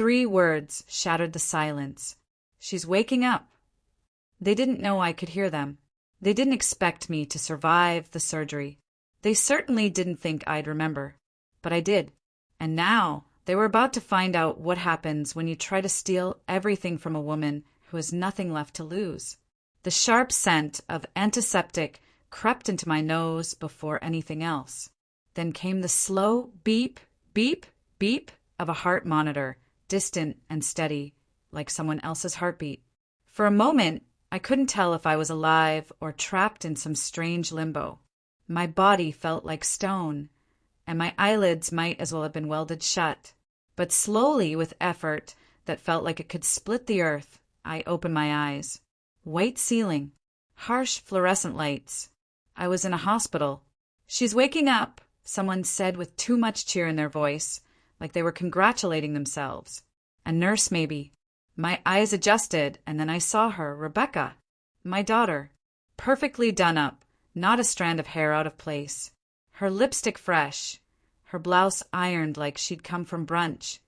3 words shattered the silence. She's waking up. They didn't know I could hear them. They didn't expect me to survive the surgery. They certainly didn't think I'd remember. But I did. And now they were about to find out what happens when you try to steal everything from a woman who has nothing left to lose. The sharp scent of antiseptic crept into my nose before anything else. Then came the slow beep, beep, beep of a heart monitor, distant and steady, like someone else's heartbeat. For a moment, I couldn't tell if I was alive or trapped in some strange limbo. My body felt like stone, and my eyelids might as well have been welded shut. But slowly, with effort that felt like it could split the earth, I opened my eyes. White ceiling, harsh fluorescent lights. I was in a hospital. "She's waking up," someone said with too much cheer in their voice, like they were congratulating themselves. A nurse, maybe. My eyes adjusted, and then I saw her, Rebecca, my daughter, perfectly done up, not a strand of hair out of place. Her lipstick fresh, her blouse ironed like she'd come from brunch,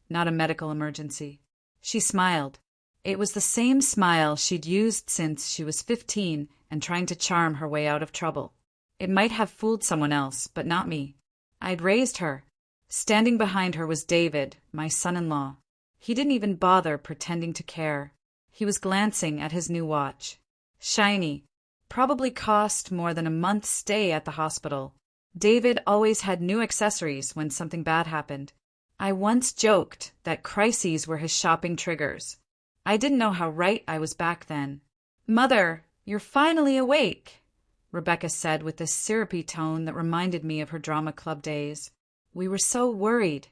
not a medical emergency. She smiled. It was the same smile she'd used since she was 15 and trying to charm her way out of trouble. It might have fooled someone else, but not me. I'd raised her. Standing behind her was David, my son-in-law. He didn't even bother pretending to care. He was glancing at his new watch. Shiny. Probably cost more than a month's stay at the hospital. David always had new accessories when something bad happened. I once joked that crises were his shopping triggers. I didn't know how right I was back then. "Mother, you're finally awake," Rebecca said with this syrupy tone that reminded me of her drama club days. "We were so worried."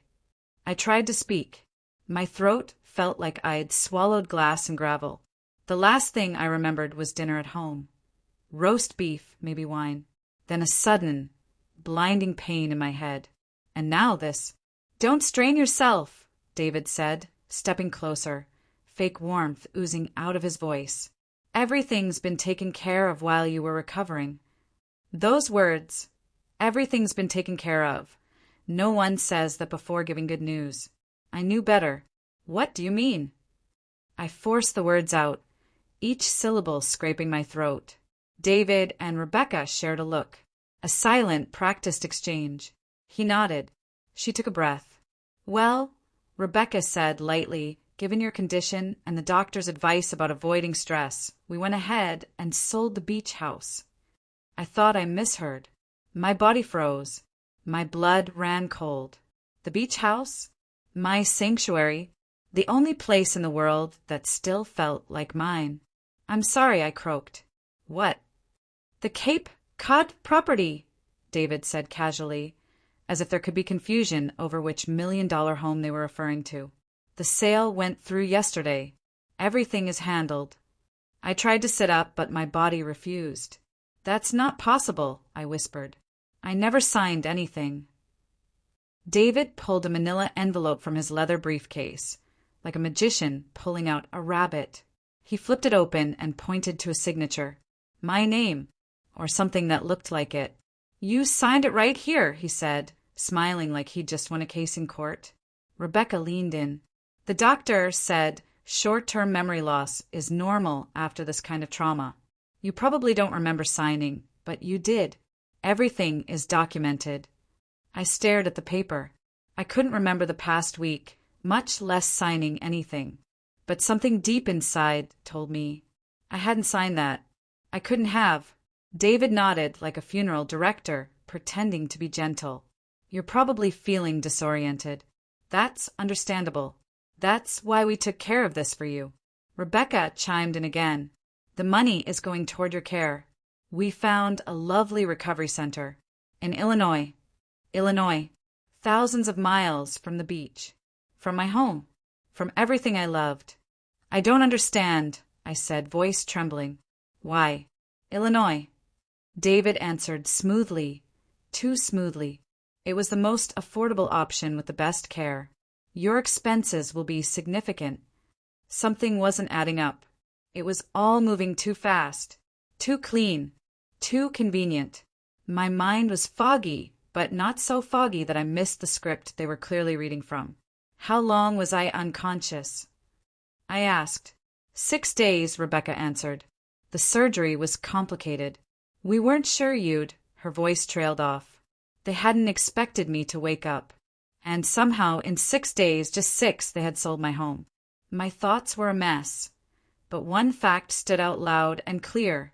I tried to speak. My throat felt like I had swallowed glass and gravel. The last thing I remembered was dinner at home. Roast beef, maybe wine. Then a sudden, blinding pain in my head. And now this. "Don't strain yourself," David said, stepping closer, fake warmth oozing out of his voice. "Everything's been taken care of while you were recovering." Those words, "everything's been taken care of." No one says that before giving good news. I knew better. "What do you mean?" I forced the words out, each syllable scraping my throat. David and Rebecca shared a look, a silent, practiced exchange. He nodded. She took a breath. "Well," Rebecca said lightly, "given your condition and the doctor's advice about avoiding stress, we went ahead and sold the beach house." I thought I misheard. My body froze. My blood ran cold. The beach house? My sanctuary, the only place in the world that still felt like mine. "I'm sorry," I croaked. "What?" "The Cape Cod property," David said casually, as if there could be confusion over which million-dollar home they were referring to. "The sale went through yesterday. Everything is handled." I tried to sit up, but my body refused. "That's not possible," I whispered. "I never signed anything." David pulled a manila envelope from his leather briefcase, like a magician pulling out a rabbit. He flipped it open and pointed to a signature. My name, or something that looked like it. "You signed it right here," he said, smiling like he'd just won a case in court. Rebecca leaned in. "The doctor said short-term memory loss is normal after this kind of trauma. You probably don't remember signing, but you did. Everything is documented." I stared at the paper. I couldn't remember the past week, much less signing anything. But something deep inside told me I hadn't signed that. I couldn't have. David nodded like a funeral director, pretending to be gentle. "You're probably feeling disoriented. That's understandable. That's why we took care of this for you." Rebecca chimed in again. "The money is going toward your care. We found a lovely recovery center in Illinois. Thousands of miles from the beach, from my home, from everything I loved." "I don't understand," I said, voice trembling. "Why?" "Illinois." David answered smoothly, too smoothly. "It was the most affordable option with the best care. Your expenses will be significant." Something wasn't adding up. It was all moving too fast, too clean, too convenient. My mind was foggy, but not so foggy that I missed the script they were clearly reading from. How long was I unconscious? I asked. 6 days, Rebecca answered. The surgery was complicated. We weren't sure you'd. Her voice trailed off. They hadn't expected me to wake up. And somehow, in 6 days, just 6, they had sold my home. My thoughts were a mess. But one fact stood out loud and clear.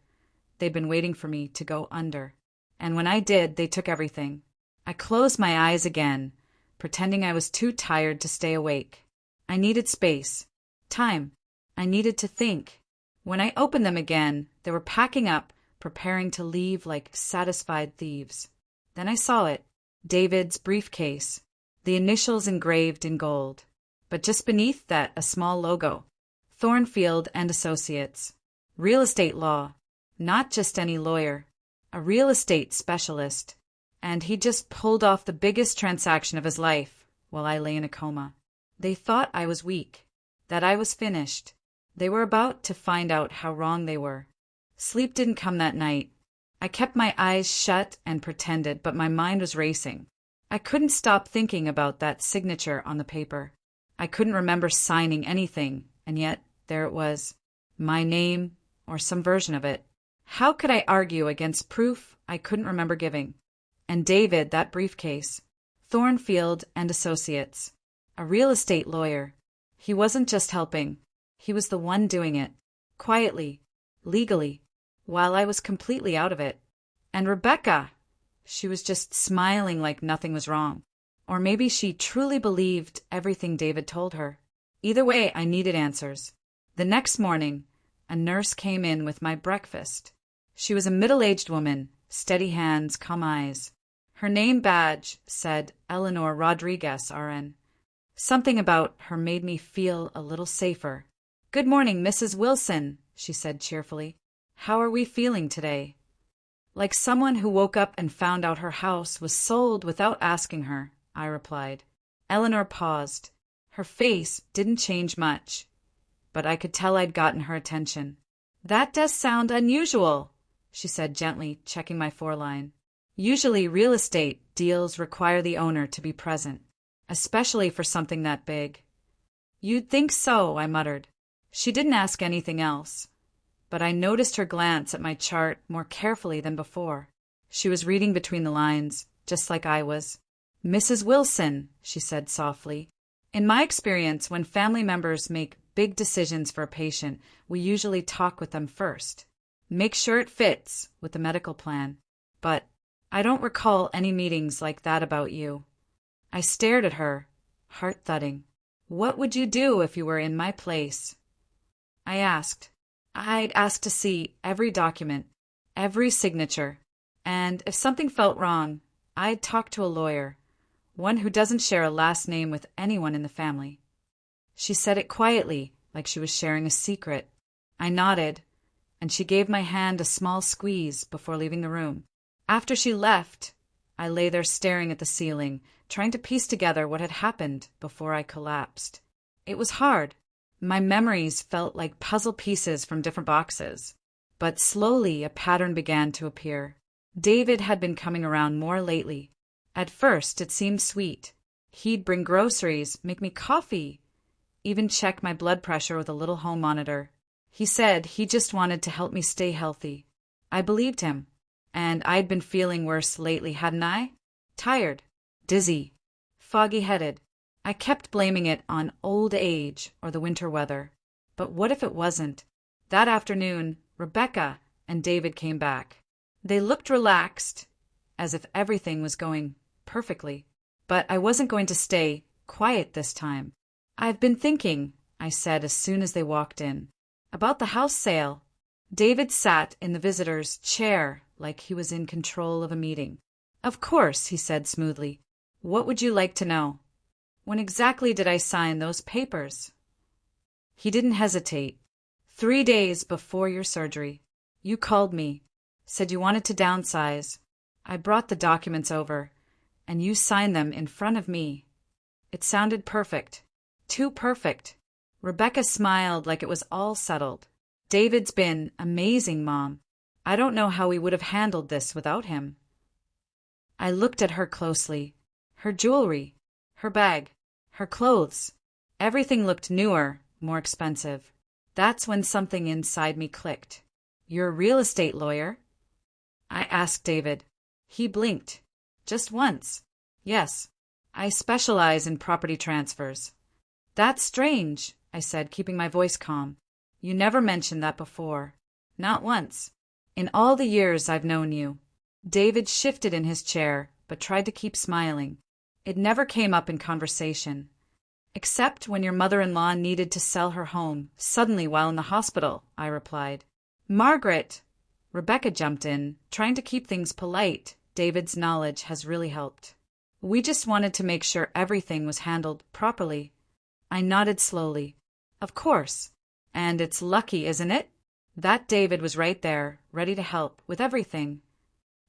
They'd been waiting for me to go under. And when I did, they took everything. I closed my eyes again, pretending I was too tired to stay awake. I needed space. Time. I needed to think. When I opened them again, they were packing up, preparing to leave like satisfied thieves. Then I saw it. David's briefcase. The initials engraved in gold. But just beneath that, a small logo. Thornfield and Associates. Real estate law. Not just any lawyer. A real estate specialist. And he just pulled off the biggest transaction of his life while I lay in a coma. They thought I was weak. That I was finished. They were about to find out how wrong they were. Sleep didn't come that night. I kept my eyes shut and pretended, but my mind was racing. I couldn't stop thinking about that signature on the paper. I couldn't remember signing anything, and yet there it was. My name, or some version of it. How could I argue against proof I couldn't remember giving? And David, that briefcase. Thornfield and Associates. A real estate lawyer. He wasn't just helping. He was the one doing it. Quietly. Legally. While I was completely out of it. And Rebecca! She was just smiling like nothing was wrong. Or maybe she truly believed everything David told her. Either way, I needed answers. The next morning, a nurse came in with my breakfast. She was a middle-aged woman, steady hands, calm eyes. Her name badge said Eleanor Rodriguez, RN. Something about her made me feel a little safer. "Good morning, Mrs. Wilson," she said cheerfully. "How are we feeling today?" Like someone who woke up and found out her house was sold without asking her, I replied. Eleanor paused. Her face didn't change much, but I could tell I'd gotten her attention. "That does sound unusual," she said gently, checking my foreline. Usually real estate deals require the owner to be present, especially for something that big. "You'd think so," I muttered. She didn't ask anything else, but I noticed her glance at my chart more carefully than before. She was reading between the lines, just like I was. "Mrs. Wilson," she said softly. "In my experience, when family members make big decisions for a patient, we usually talk with them first. Make sure it fits with the medical plan. But I don't recall any meetings like that about you." I stared at her, heart thudding. "What would you do if you were in my place?" I asked. "I'd ask to see every document, every signature, and if something felt wrong, I'd talk to a lawyer, one who doesn't share a last name with anyone in the family." She said it quietly, like she was sharing a secret. I nodded, and she gave my hand a small squeeze before leaving the room. After she left, I lay there staring at the ceiling, trying to piece together what had happened before I collapsed. It was hard. My memories felt like puzzle pieces from different boxes. But slowly a pattern began to appear. David had been coming around more lately. At first it seemed sweet. He'd bring groceries, make me coffee, even check my blood pressure with a little home monitor. He said he just wanted to help me stay healthy. I believed him. And I'd been feeling worse lately, hadn't I? Tired, dizzy, foggy-headed. I kept blaming it on old age or the winter weather. But what if it wasn't? That afternoon, Rebecca and David came back. They looked relaxed, as if everything was going perfectly. But I wasn't going to stay quiet this time. "I've been thinking," I said as soon as they walked in, "about the house sale." David sat in the visitor's chair like he was in control of a meeting. "Of course," he said smoothly. "What would you like to know? When exactly did I sign those papers?" He didn't hesitate. 3 days before your surgery. You called me, said you wanted to downsize. I brought the documents over, and you signed them in front of me. It sounded perfect. Too perfect. Rebecca smiled like it was all settled. "David's been amazing, Mom. I don't know how we would have handled this without him." I looked at her closely. Her jewelry, her bag, Her clothes. Everything looked newer, more expensive. That's when something inside me clicked. "You're a real estate lawyer?" I asked David. He blinked. "Just once. Yes. I specialize in property transfers." "That's strange," I said, keeping my voice calm. "You never mentioned that before." "Not once. In all the years I've known you." David shifted in his chair, but tried to keep smiling. "It never came up in conversation. Except when your mother-in-law needed to sell her home, suddenly while in the hospital," I replied. "Margaret!" Rebecca jumped in, trying to keep things polite. David's knowledge has really helped. "We just wanted to make sure everything was handled properly." I nodded slowly. "Of course. And it's lucky, isn't it, that David was right there, ready to help with everything."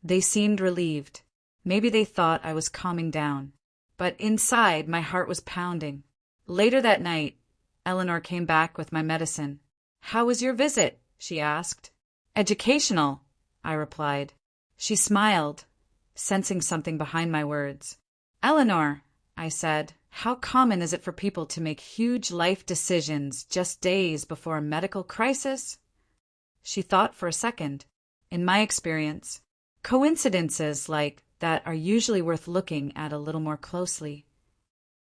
They seemed relieved. Maybe they thought I was calming down. But inside, my heart was pounding. Later that night, Eleanor came back with my medicine. "How was your visit?" she asked. "Educational," I replied. She smiled, sensing something behind my words. "Eleanor," I said, "how common is it for people to make huge life decisions just days before a medical crisis?" She thought for a second. "In my experience, coincidences like that are usually worth looking at a little more closely."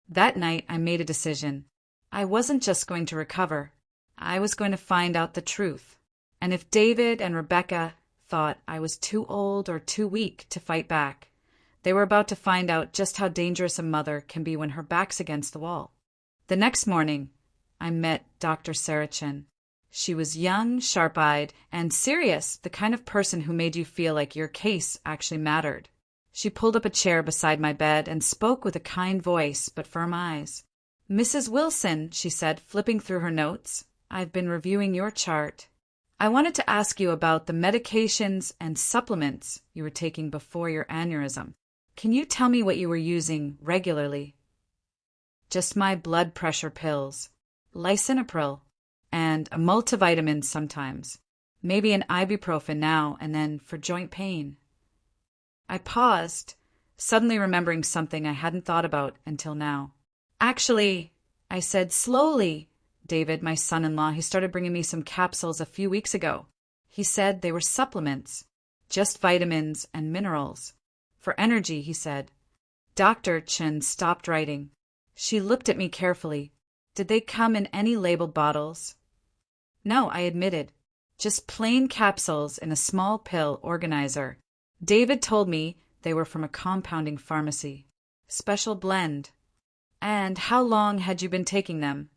That night I made a decision. I wasn't just going to recover. I was going to find out the truth. And if David and Rebecca thought I was too old or too weak to fight back, they were about to find out just how dangerous a mother can be when her back's against the wall. The next morning, I met Dr. Sarachin. She was young, sharp-eyed, and serious, the kind of person who made you feel like your case actually mattered. She pulled up a chair beside my bed and spoke with a kind voice but firm eyes. "Mrs. Wilson," she said, flipping through her notes, "I've been reviewing your chart. I wanted to ask you about the medications and supplements you were taking before your aneurysm. Can you tell me what you were using regularly?" "Just my blood pressure pills, lisinopril, and a multivitamin sometimes. Maybe an ibuprofen now and then for joint pain." I paused, suddenly remembering something I hadn't thought about until now. "Actually," I said slowly, "David, my son-in-law, he started bringing me some capsules a few weeks ago. He said they were supplements, just vitamins and minerals. For energy, he said." Dr. Chen stopped writing. She looked at me carefully. "Did they come in any labeled bottles?" "No," I admitted. "Just plain capsules in a small pill organizer. David told me they were from a compounding pharmacy. Special blend." "And how long had you been taking them?"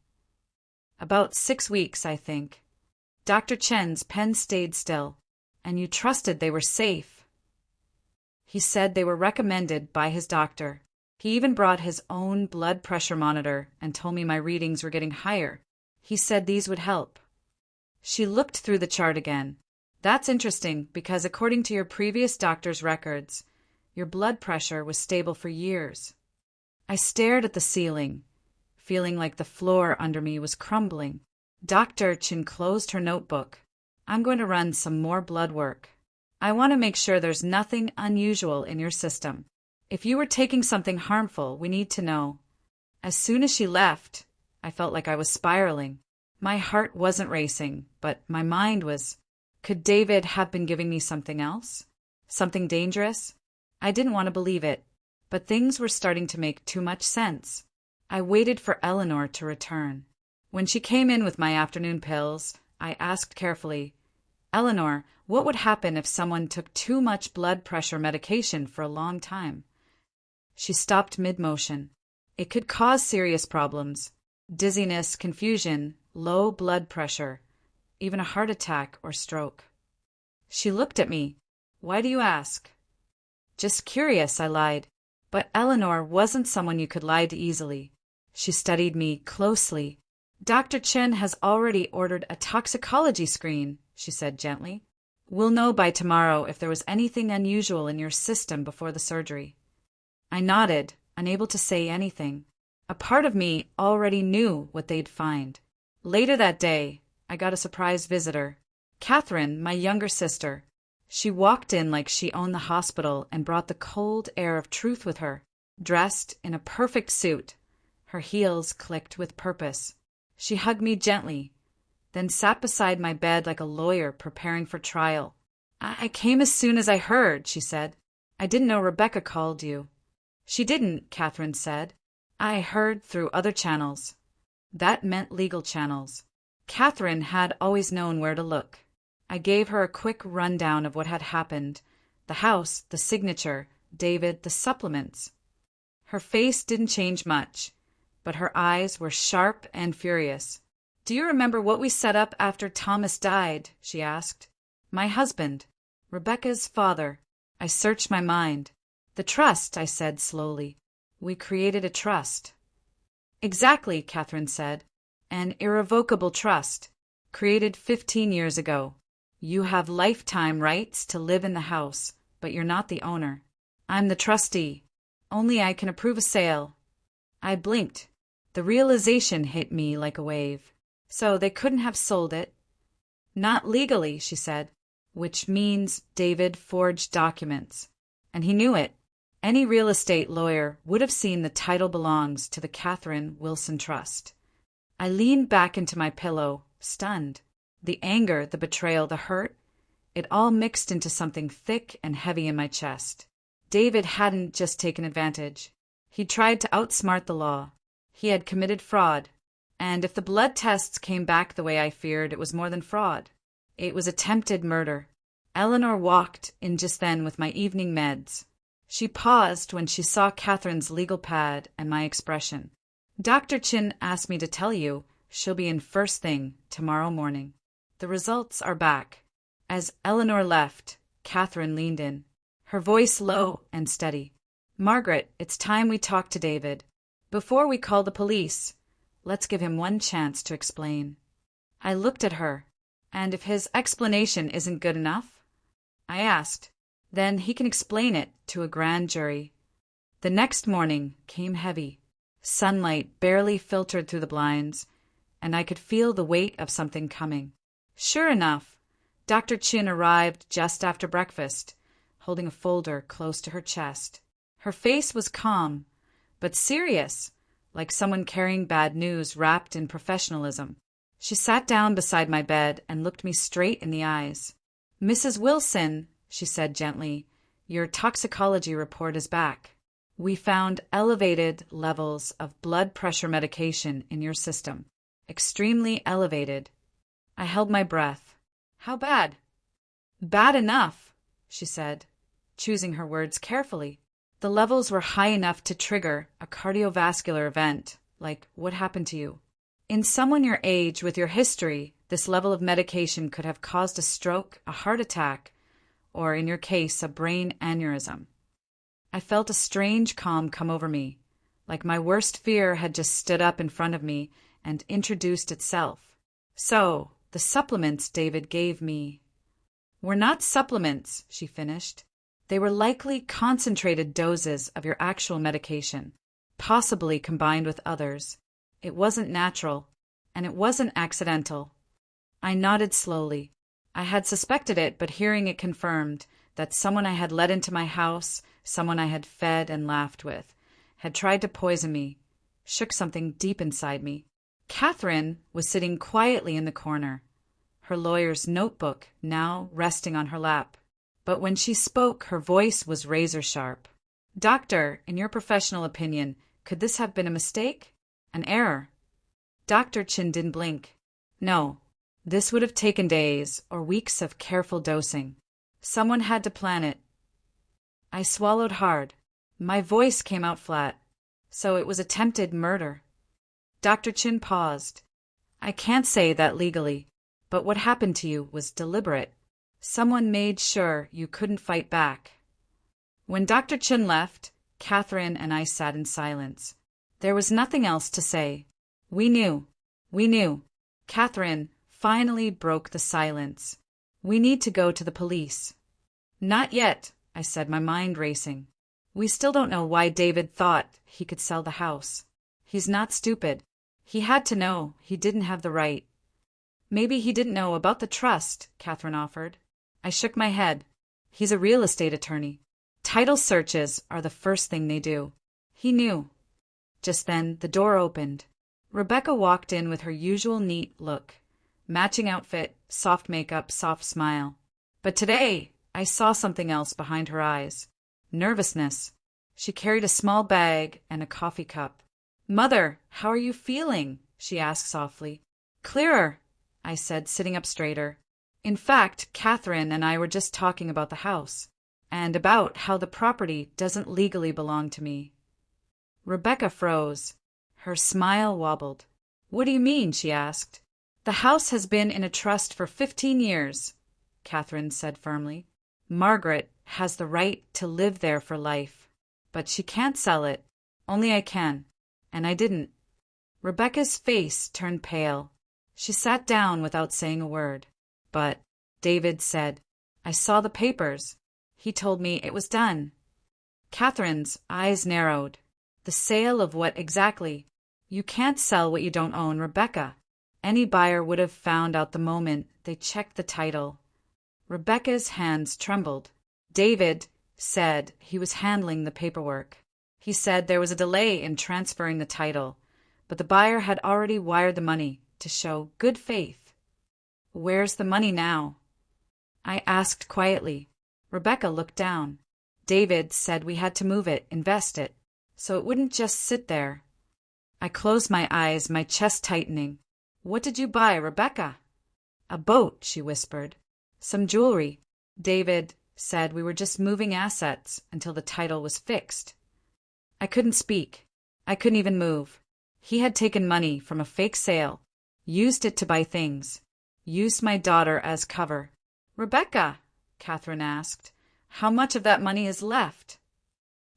"About 6 weeks, I think." Dr. Chen's pen stayed still. "And you trusted they were safe?" "He said they were recommended by his doctor. He even brought his own blood pressure monitor and told me my readings were getting higher. He said these would help." She looked through the chart again. "That's interesting because according to your previous doctor's records, your blood pressure was stable for years." I stared at the ceiling, feeling like the floor under me was crumbling. Dr. Chin closed her notebook. "I'm going to run some more blood work. I want to make sure there's nothing unusual in your system. If you were taking something harmful, we need to know." As soon as she left, I felt like I was spiraling. My heart wasn't racing, but my mind was. Could David have been giving me something else? Something dangerous? I didn't want to believe it, but things were starting to make too much sense. I waited for Eleanor to return. When she came in with my afternoon pills, I asked carefully, "Eleanor, what would happen if someone took too much blood pressure medication for a long time?" She stopped mid-motion. "It could cause serious problems. Dizziness, confusion, low blood pressure, even a heart attack or stroke." She looked at me. "Why do you ask?" "Just curious," I lied. But Eleanor wasn't someone you could lie to easily. She studied me closely. "Dr. Chen has already ordered a toxicology screen," she said gently. "We'll know by tomorrow if there was anything unusual in your system before the surgery." I nodded, unable to say anything. A part of me already knew what they'd find. Later that day, I got a surprise visitor. Catherine, my younger sister. She walked in like she owned the hospital and brought the cold air of truth with her. Dressed in a perfect suit, Her heels clicked with purpose. She hugged me gently, then sat beside my bed like a lawyer preparing for trial. I came as soon as I heard, she said. I didn't know Rebecca called you. She didn't, Catherine said. I heard through other channels. That meant legal channels. Catherine had always known where to look. I gave her a quick rundown of what had happened. The house, the signature, David, the supplements. Her face didn't change much, but her eyes were sharp and furious. Do you remember what we set up after Thomas died? She asked. My husband. Rebecca's father. I searched my mind. The trust, I said slowly. We created a trust. Exactly, Catherine said. An irrevocable trust, created 15 years ago. You have lifetime rights to live in the house, but you're not the owner. I'm the trustee. Only I can approve a sale. I blinked. The realization hit me like a wave. So they couldn't have sold it? Not legally, she said, which means David forged documents. And he knew it. Any real estate lawyer would have seen the title belongs to the Catherine Wilson Trust. I leaned back into my pillow, stunned. The anger, the betrayal, the hurt, it all mixed into something thick and heavy in my chest. David hadn't just taken advantage. He tried to outsmart the law. He had committed fraud. And if the blood tests came back the way I feared, it was more than fraud. It was attempted murder. Eleanor walked in just then with my evening meds. She paused when she saw Catherine's legal pad and my expression. Dr. Chin asked me to tell you she'll be in first thing tomorrow morning. The results are back. As Eleanor left, Catherine leaned in, her voice low and steady. Margaret, it's time we talk to David. Before we call the police, let's give him one chance to explain. I looked at her. And if his explanation isn't good enough? I asked. Then he can explain it to a grand jury. The next morning came heavy. Sunlight barely filtered through the blinds, and I could feel the weight of something coming. Sure enough, Dr. Chin arrived just after breakfast, holding a folder close to her chest. Her face was calm, but serious, like someone carrying bad news wrapped in professionalism. She sat down beside my bed and looked me straight in the eyes. Mrs. Wilson, she said gently, your toxicology report is back. We found elevated levels of blood pressure medication in your system. Extremely elevated. I held my breath. How bad? Bad enough, she said, choosing her words carefully. The levels were high enough to trigger a cardiovascular event, like what happened to you. In someone your age with your history, this level of medication could have caused a stroke, a heart attack, or in your case, a brain aneurysm. I felt a strange calm come over me, like my worst fear had just stood up in front of me and introduced itself. So, the supplements David gave me were not supplements, she finished. They were likely concentrated doses of your actual medication, possibly combined with others. It wasn't natural, and it wasn't accidental. I nodded slowly. I had suspected it, but hearing it confirmed that someone I had let into my house, someone I had fed and laughed with, had tried to poison me, shook something deep inside me. Catherine was sitting quietly in the corner, her lawyer's notebook now resting on her lap. But when she spoke, her voice was razor-sharp. Doctor, in your professional opinion, could this have been a mistake? An error? Dr. Chin didn't blink. No, this would have taken days or weeks of careful dosing. Someone had to plan it. I swallowed hard. My voice came out flat. So it was attempted murder. Dr. Chin paused. I can't say that legally, but what happened to you was deliberate. Someone made sure you couldn't fight back. When Dr. Chin left, Catherine and I sat in silence. There was nothing else to say. We knew. Catherine finally broke the silence. We need to go to the police. Not yet, I said, my mind racing. We still don't know why David thought he could sell the house. He's not stupid. He had to know he didn't have the right. Maybe he didn't know about the trust, Catherine offered. I shook my head. He's a real estate attorney. Title searches are the first thing they do. He knew. Just then, the door opened. Rebecca walked in with her usual neat look. Matching outfit, soft makeup, soft smile. But today, I saw something else behind her eyes. Nervousness. She carried a small bag and a coffee cup. "Mother, how are you feeling?" she asked softly. "Clearer," I said, sitting up straighter. "In fact, Catherine and I were just talking about the house, and about how the property doesn't legally belong to me." Rebecca froze. Her smile wobbled. "What do you mean?" she asked. "The house has been in a trust for 15 years, Catherine said firmly. "Margaret has the right to live there for life, but she can't sell it. Only I can, and I didn't." Rebecca's face turned pale. She sat down without saying a word. "But," David said, "I saw the papers. He told me it was done." Catherine's eyes narrowed. "The sale of what exactly? You can't sell what you don't own, Rebecca. Any buyer would have found out the moment they checked the title." Rebecca's hands trembled. "David said he was handling the paperwork. He said there was a delay in transferring the title, but the buyer had already wired the money to show good faith." "Where's the money now?" I asked quietly. Rebecca looked down. "David said we had to move it, invest it, so it wouldn't just sit there." I closed my eyes, my chest tightening. "What did you buy, Rebecca?" "A boat," she whispered. "Some jewelry. David said we were just moving assets until the title was fixed." I couldn't speak. I couldn't even move. He had taken money from a fake sale, used it to buy things, used my daughter as cover. "Rebecca," Catherine asked, "how much of that money is left?"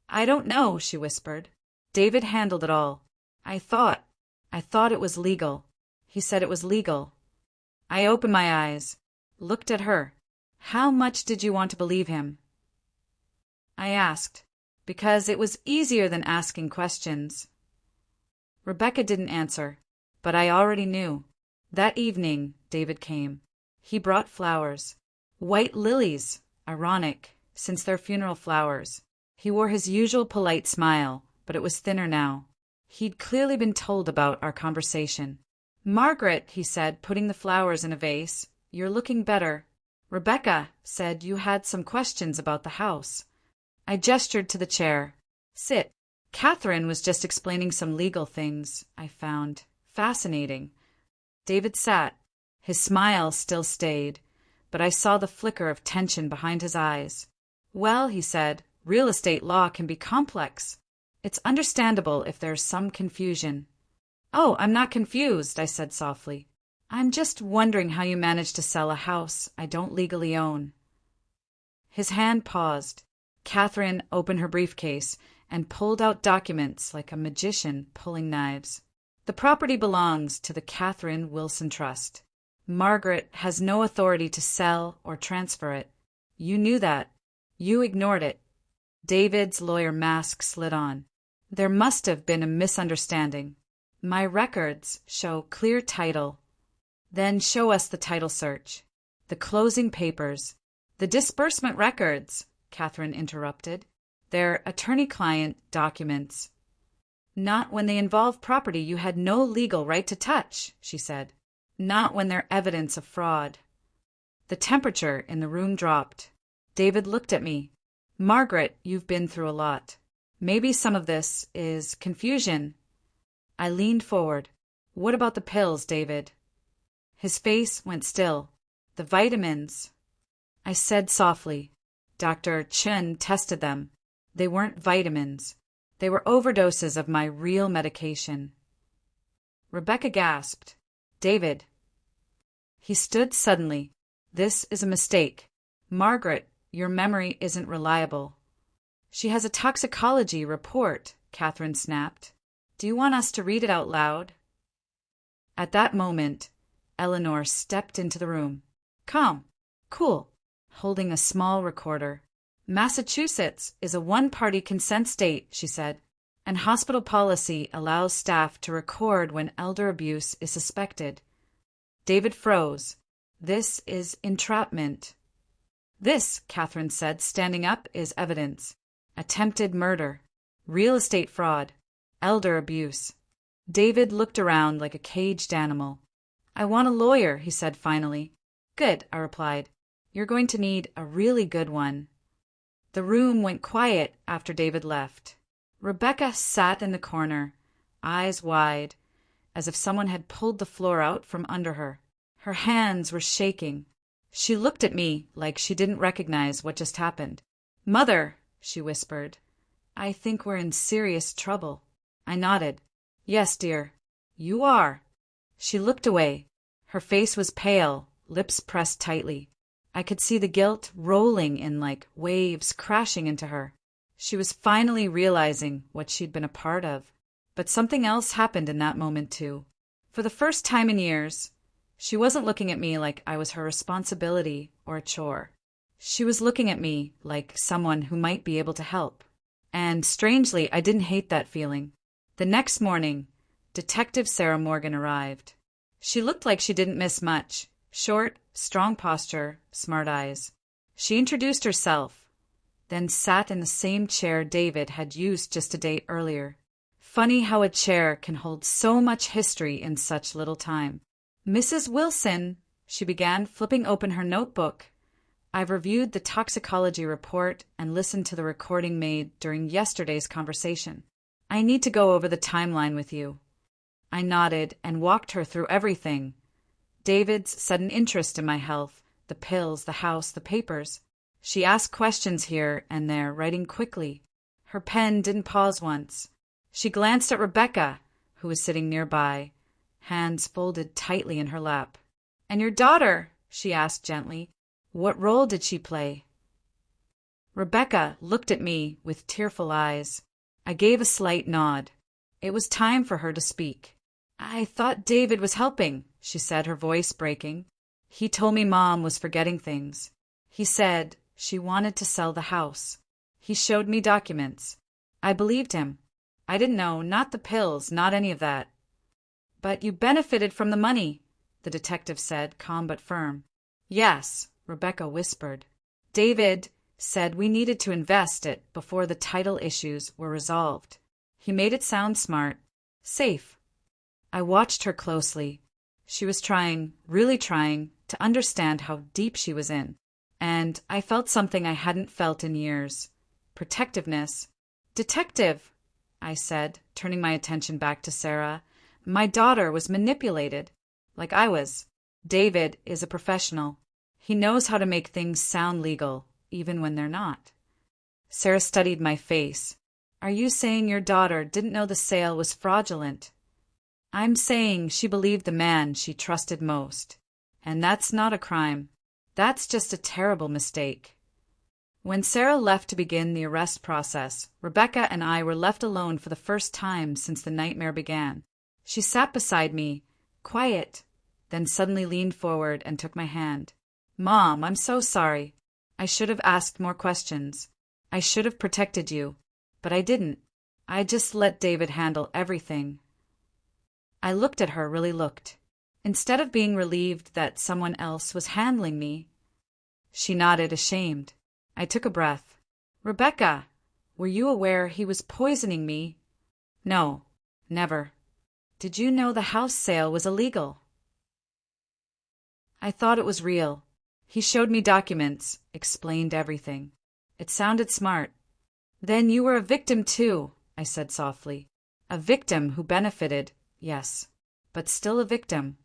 "I don't know," she whispered. "David handled it all. I thought it was legal. He said it was legal." I opened my eyes, looked at her. "How much did you want to believe him?" I asked, because it was easier than asking questions. Rebecca didn't answer, but I already knew. That evening, David came. He brought flowers. White lilies, ironic, since they're funeral flowers. He wore his usual polite smile, but it was thinner now. He'd clearly been told about our conversation. "Margaret," he said, putting the flowers in a vase, "you're looking better. Rebecca said you had some questions about the house." I gestured to the chair. "Sit." Catherine was just explaining some legal things I found fascinating. David sat. His smile still stayed, but I saw the flicker of tension behind his eyes. "Well," he said, "real estate law can be complex. It's understandable if there's some confusion." "Oh, I'm not confused," I said softly. "I'm just wondering how you managed to sell a house I don't legally own." His hand paused. Catherine opened her briefcase and pulled out documents like a magician pulling knives. "The property belongs to the Catherine Wilson Trust. Margaret has no authority to sell or transfer it. You knew that. You ignored it." David's lawyer mask slid on. "There must have been a misunderstanding. My records show clear title." "Then show us the title search. The closing papers." "The disbursement records," Catherine interrupted. "They're attorney-client documents." "Not when they involve property you had no legal right to touch," she said. "Not when they're evidence of fraud." The temperature in the room dropped. David looked at me. "Margaret, you've been through a lot. Maybe some of this is confusion." I leaned forward. "What about the pills, David?" His face went still. "The vitamins." I said softly. "Dr. Chun tested them. They weren't vitamins. They were overdoses of my real medication." Rebecca gasped. "David." He stood suddenly. "This is a mistake. Margaret, your memory isn't reliable." "She has a toxicology report," Catherine snapped. "Do you want us to read it out loud?" At that moment, Eleanor stepped into the room. Calm, cool, holding a small recorder. "Massachusetts is a one-party consent state," she said, "and hospital policy allows staff to record when elder abuse is suspected." David froze. "This is entrapment." "This," Catherine said, standing up, "is evidence. Attempted murder. Real estate fraud. elder abuse. David looked around like a caged animal. I want a lawyer, he said finally. Good, I replied. You're going to need a really good one. The room went quiet after David left. Rebecca sat in the corner, eyes wide, as if someone had pulled the floor out from under her. Her hands were shaking. She looked at me like she didn't recognize what just happened. Mother, she whispered, I think we're in serious trouble. I nodded. Yes, dear. You are. She looked away. Her face was pale, lips pressed tightly. I could see the guilt rolling in like waves crashing into her. She was finally realizing what she'd been a part of. But something else happened in that moment, too. For the first time in years, she wasn't looking at me like I was her responsibility or a chore. She was looking at me like someone who might be able to help. And strangely, I didn't hate that feeling. The next morning, Detective Sarah Morgan arrived. She looked like she didn't miss much. Short, strong posture, smart eyes. She introduced herself, then sat in the same chair David had used just a day earlier. Funny how a chair can hold so much history in such little time. Mrs. Wilson, she began, flipping open her notebook. I've reviewed the toxicology report and listened to the recording made during yesterday's conversation. I need to go over the timeline with you. I nodded and walked her through everything. David's sudden interest in my health, the pills, the house, the papers. She asked questions here and there, writing quickly. Her pen didn't pause once. She glanced at Rebecca, who was sitting nearby, hands folded tightly in her lap. And your daughter, she asked gently, what role did she play? Rebecca looked at me with tearful eyes. I gave a slight nod. It was time for her to speak. I thought David was helping, she said, her voice breaking. He told me Mom was forgetting things. He said she wanted to sell the house. He showed me documents. I believed him. I didn't know, not the pills, not any of that. But you benefited from the money, the detective said, calm but firm. Yes, Rebecca whispered. David said we needed to invest it before the title issues were resolved. He made it sound smart, safe. I watched her closely. She was trying, really trying, to understand how deep she was in. And I felt something I hadn't felt in years. Protectiveness. Detective, I said, turning my attention back to Sarah. My daughter was manipulated, like I was. David is a professional. He knows how to make things sound legal, even when they're not. Sarah studied my face. Are you saying your daughter didn't know the sale was fraudulent? I'm saying she believed the man she trusted most. And that's not a crime. That's just a terrible mistake. When Sarah left to begin the arrest process, Rebecca and I were left alone for the first time since the nightmare began. She sat beside me, quiet, then suddenly leaned forward and took my hand. Mom, I'm so sorry. I should have asked more questions. I should have protected you. But I didn't. I just let David handle everything. I looked at her, really looked. Instead of being relieved that someone else was handling me, she nodded, ashamed. I took a breath. Rebecca, were you aware he was poisoning me? No, never. Did you know the house sale was illegal? I thought it was real. He showed me documents, explained everything. It sounded smart. Then you were a victim too, I said softly. A victim who benefited, yes, but still a victim.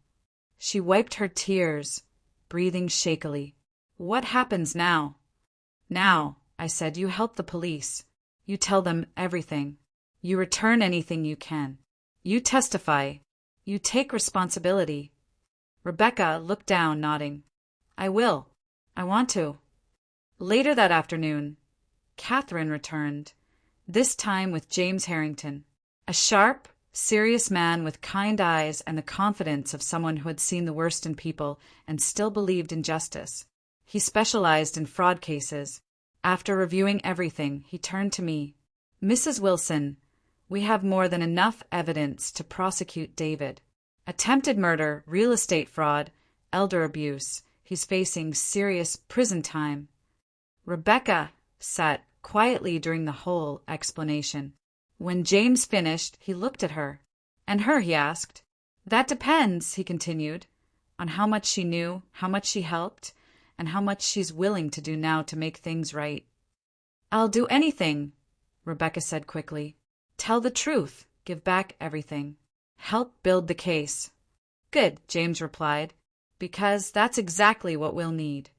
She wiped her tears, breathing shakily. What happens now? Now, I said, you help the police. You tell them everything. You return anything you can. You testify. You take responsibility. Rebecca looked down, nodding. I will. I want to. Later that afternoon, Catherine returned, this time with James Harrington, a sharp, serious man with kind eyes and the confidence of someone who had seen the worst in people and still believed in justice. He specialized in fraud cases. After reviewing everything, he turned to me. Mrs. Wilson, we have more than enough evidence to prosecute David. Attempted murder, real estate fraud, elder abuse. He's facing serious prison time. Rebecca sat quietly during the whole explanation. When James finished, he looked at her. And her, he asked. That depends, he continued, on how much she knew, how much she helped, and how much she's willing to do now to make things right. I'll do anything, Rebecca said quickly. Tell the truth, give back everything. Help build the case. Good, James replied, because that's exactly what we'll need.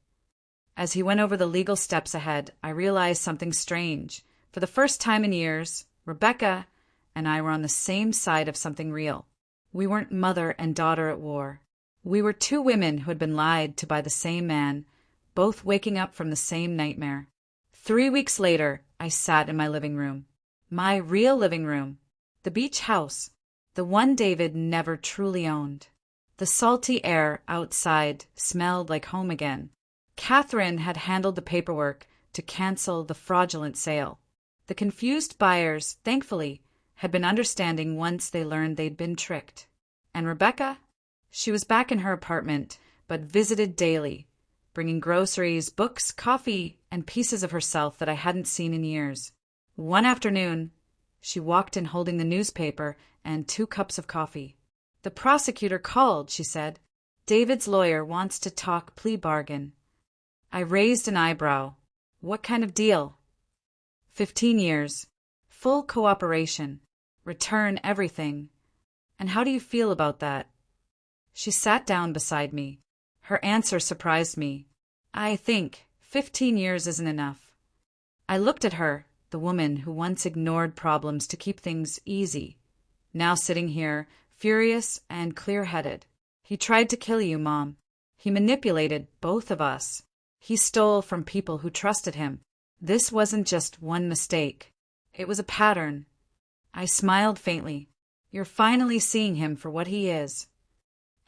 As he went over the legal steps ahead, I realized something strange. For the first time in years, Rebecca and I were on the same side of something real. We weren't mother and daughter at war. We were two women who had been lied to by the same man, both waking up from the same nightmare. 3 weeks later, I sat in my living room. My real living room. The beach house. The one David never truly owned. The salty air outside smelled like home again. Catherine had handled the paperwork to cancel the fraudulent sale. The confused buyers, thankfully, had been understanding once they learned they'd been tricked. And Rebecca? She was back in her apartment, but visited daily, bringing groceries, books, coffee, and pieces of herself that I hadn't seen in years. One afternoon, she walked in holding the newspaper and 2 cups of coffee. The prosecutor called, she said. David's lawyer wants to talk plea bargain. I raised an eyebrow. What kind of deal? 15 years. Full cooperation. Return everything. And how do you feel about that? She sat down beside me. Her answer surprised me. I think 15 years isn't enough. I looked at her, the woman who once ignored problems to keep things easy, now sitting here, furious and clear-headed. He tried to kill you, Mom. He manipulated both of us. He stole from people who trusted him. This wasn't just one mistake. It was a pattern. I smiled faintly. You're finally seeing him for what he is.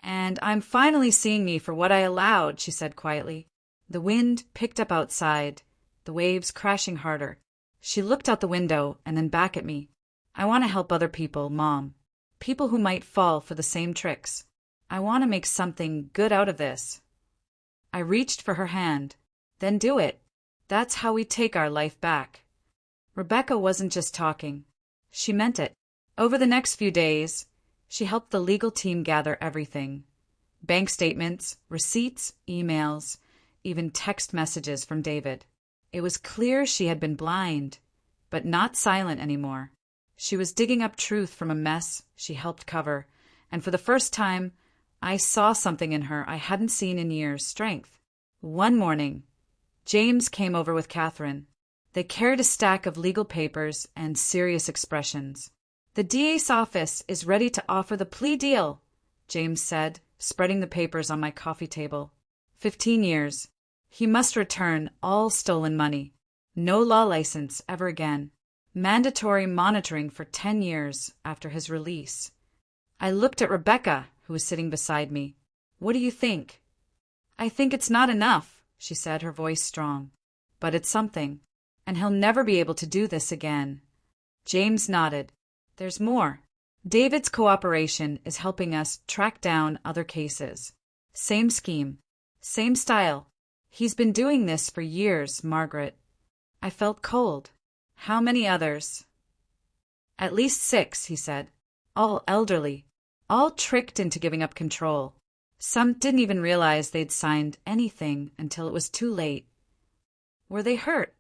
And I'm finally seeing me for what I allowed, she said quietly. The wind picked up outside, the waves crashing harder. She looked out the window and then back at me. I want to help other people, Mom. People who might fall for the same tricks. I want to make something good out of this. I reached for her hand. Then do it. That's how we take our life back. Rebecca wasn't just talking. She meant it. Over the next few days, she helped the legal team gather everything. Bank statements, receipts, emails, even text messages from David. It was clear she had been blind, but not silent anymore. She was digging up truth from a mess she helped cover, and for the first time, I saw something in her I hadn't seen in years, strength. One morning, James came over with Catherine. They carried a stack of legal papers and serious expressions. The DA's office is ready to offer the plea deal, James said, spreading the papers on my coffee table. 15 years. He must return all stolen money. No law license ever again. Mandatory monitoring for 10 years after his release. I looked at Rebecca, who was sitting beside me. What do you think? I think it's not enough, she said, her voice strong. But it's something. And he'll never be able to do this again. James nodded. There's more. David's cooperation is helping us track down other cases. Same scheme. Same style. He's been doing this for years, Margaret. I felt cold. How many others? At least 6, he said. All elderly. All tricked into giving up control. Some didn't even realize they'd signed anything until it was too late. Were they hurt?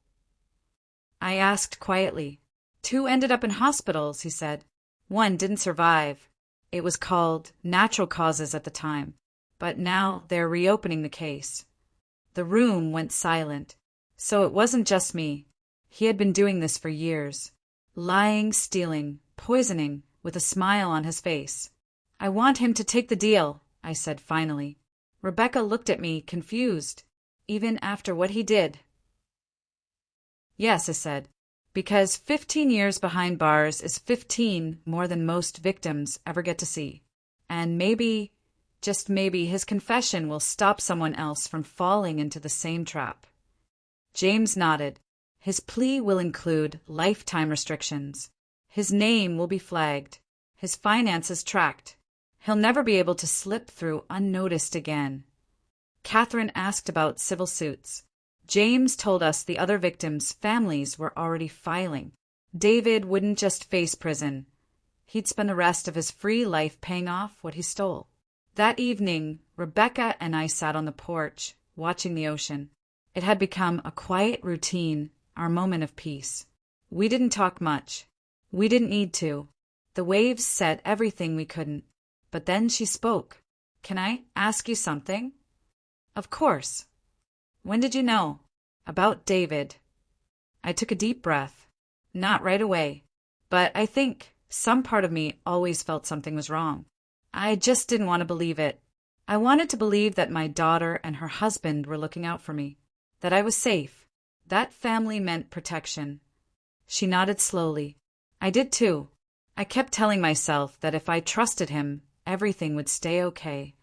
I asked quietly. 2 ended up in hospitals, he said. 1 didn't survive. It was called natural causes at the time, but now they're reopening the case. The room went silent. So it wasn't just me. He had been doing this for years. Lying, stealing, poisoning, with a smile on his face. I want him to take the deal, I said finally. Rebecca looked at me, confused, even after what he did. Yes, I said, because 15 years behind bars is 15 more than most victims ever get to see. And maybe, just maybe, his confession will stop someone else from falling into the same trap. James nodded. His plea will include lifetime restrictions. His name will be flagged. His finances tracked. He'll never be able to slip through unnoticed again. Catherine asked about civil suits. James told us the other victims' families were already filing. David wouldn't just face prison. He'd spend the rest of his free life paying off what he stole. That evening, Rebecca and I sat on the porch, watching the ocean. It had become a quiet routine, our moment of peace. We didn't talk much. We didn't need to. The waves said everything we couldn't. But then she spoke. "Can I ask you something?" "Of course." "When did you know about David?" I took a deep breath. Not right away. But I think some part of me always felt something was wrong. I just didn't want to believe it. I wanted to believe that my daughter and her husband were looking out for me, that I was safe. That family meant protection. She nodded slowly. I did too. I kept telling myself that if I trusted him, everything would stay okay.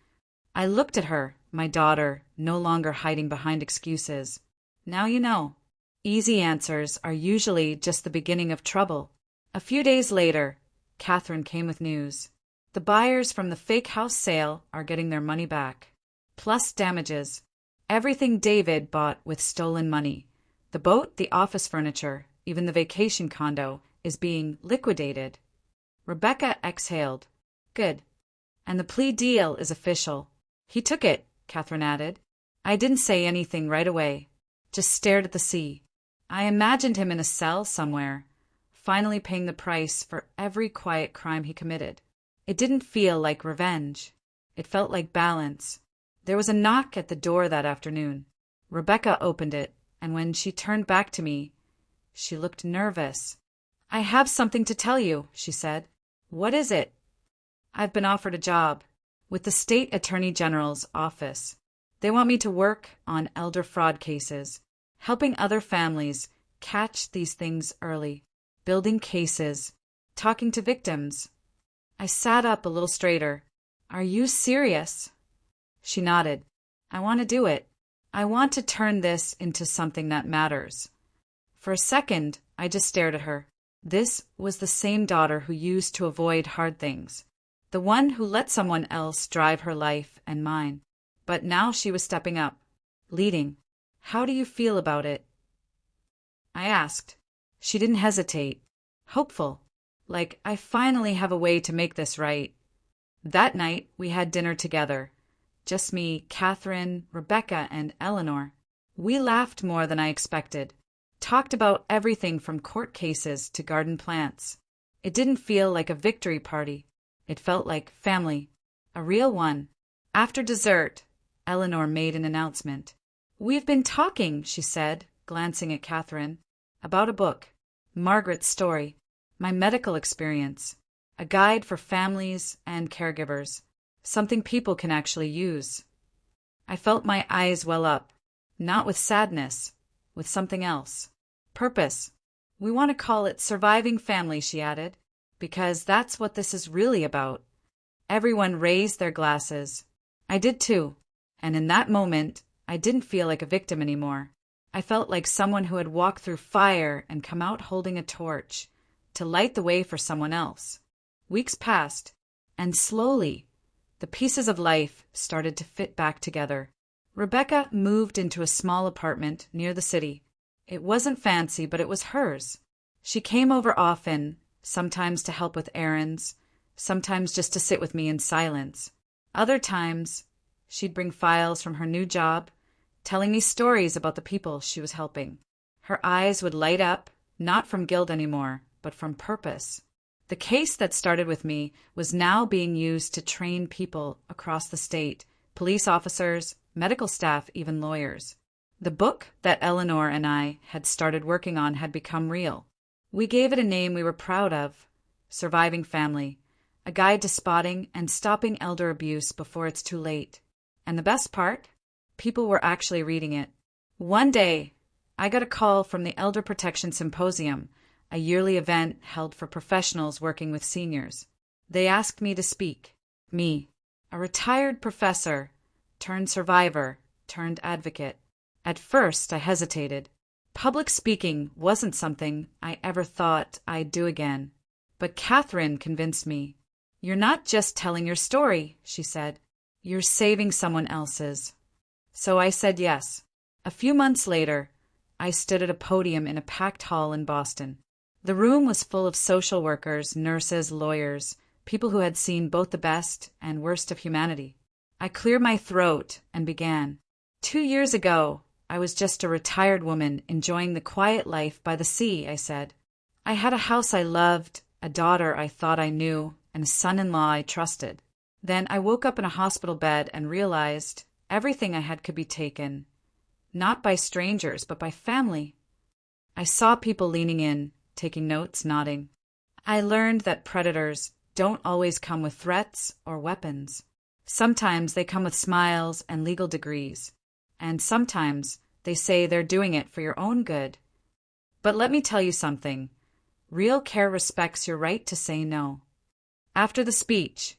I looked at her, my daughter, no longer hiding behind excuses. Now you know. Easy answers are usually just the beginning of trouble. A few days later, Catherine came with news. The buyers from the fake house sale are getting their money back. Plus damages. Everything David bought with stolen money. The boat, the office furniture, even the vacation condo, is being liquidated. Rebecca exhaled. Good. And the plea deal is official. He took it, Catherine added. I didn't say anything right away. Just stared at the sea. I imagined him in a cell somewhere, finally paying the price for every quiet crime he committed. It didn't feel like revenge. It felt like balance. There was a knock at the door that afternoon. Rebecca opened it, and when she turned back to me, she looked nervous. I have something to tell you, she said. What is it? I've been offered a job with the State Attorney General's office. They want me to work on elder fraud cases, helping other families catch these things early, building cases, talking to victims. I sat up a little straighter. Are you serious? She nodded. I want to do it. I want to turn this into something that matters. For a second, I just stared at her. This was the same daughter who used to avoid hard things, the one who let someone else drive her life and mine. But now she was stepping up, leading. How do you feel about it? I asked. She didn't hesitate. Hopeful. Like, I finally have a way to make this right. That night, we had dinner together. Just me, Catherine, Rebecca, and Eleanor. We laughed more than I expected. Talked about everything from court cases to garden plants. It didn't feel like a victory party. It felt like family. A real one. After dessert, Eleanor made an announcement. We've been talking, she said, glancing at Catherine, about a book. Margaret's story. My medical experience. A guide for families and caregivers. Something people can actually use. I felt my eyes well up. Not with sadness. With something else. Purpose. We want to call it Surviving Family, she added, because that's what this is really about. Everyone raised their glasses. I did too. And in that moment, I didn't feel like a victim anymore. I felt like someone who had walked through fire and come out holding a torch to light the way for someone else. Weeks passed, and slowly, the pieces of life started to fit back together. Rebecca moved into a small apartment near the city. It wasn't fancy, but it was hers. She came over often, sometimes to help with errands, sometimes just to sit with me in silence. Other times, she'd bring files from her new job, telling me stories about the people she was helping. Her eyes would light up, not from guilt anymore, but from purpose. The case that started with me was now being used to train people across the state, police officers, medical staff, even lawyers. The book that Eleanor and I had started working on had become real. We gave it a name we were proud of, Surviving Family, a guide to spotting and stopping elder abuse before it's too late. And the best part? People were actually reading it. One day, I got a call from the Elder Protection Symposium, a yearly event held for professionals working with seniors. They asked me to speak. Me, a retired professor, turned survivor, turned advocate. At first, I hesitated. Public speaking wasn't something I ever thought I'd do again. But Catherine convinced me. You're not just telling your story, she said. You're saving someone else's. So I said yes. A few months later, I stood at a podium in a packed hall in Boston. The room was full of social workers, nurses, lawyers, people who had seen both the best and worst of humanity. I cleared my throat and began. 2 years ago, I was just a retired woman enjoying the quiet life by the sea, I said. I had a house I loved, a daughter I thought I knew, and a son-in-law I trusted. Then I woke up in a hospital bed and realized everything I had could be taken, not by strangers, but by family. I saw people leaning in, taking notes, nodding. I learned that predators don't always come with threats or weapons. Sometimes they come with smiles and legal degrees, and sometimes they say they're doing it for your own good. But let me tell you something. Real care respects your right to say no. After the speech,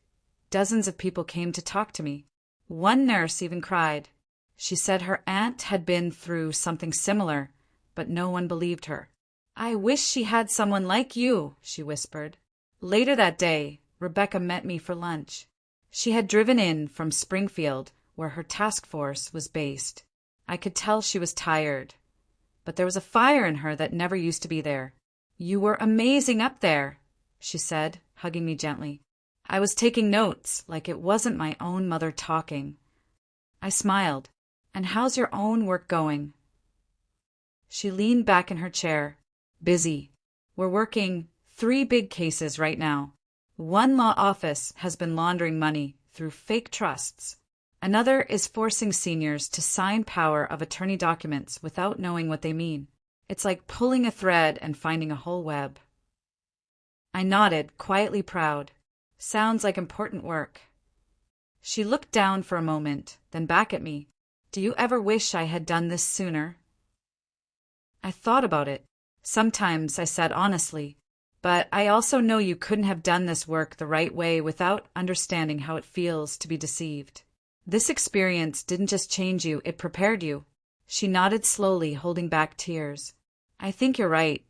dozens of people came to talk to me. One nurse even cried. She said her aunt had been through something similar, but no one believed her. I wish she had someone like you, she whispered. Later that day, Rebecca met me for lunch. She had driven in from Springfield, where her task force was based. I could tell she was tired, but there was a fire in her that never used to be there. You were amazing up there, she said, hugging me gently. I was taking notes, like it wasn't my own mother talking. I smiled. And how's your own work going? She leaned back in her chair. Busy. We're working 3 big cases right now. One law office has been laundering money through fake trusts. Another is forcing seniors to sign power of attorney documents without knowing what they mean. It's like pulling a thread and finding a whole web. I nodded, quietly proud. Sounds like important work. She looked down for a moment, then back at me. Do you ever wish I had done this sooner? I thought about it. Sometimes, I said honestly, but I also know you couldn't have done this work the right way without understanding how it feels to be deceived. This experience didn't just change you, it prepared you. She nodded slowly, holding back tears. I think you're right.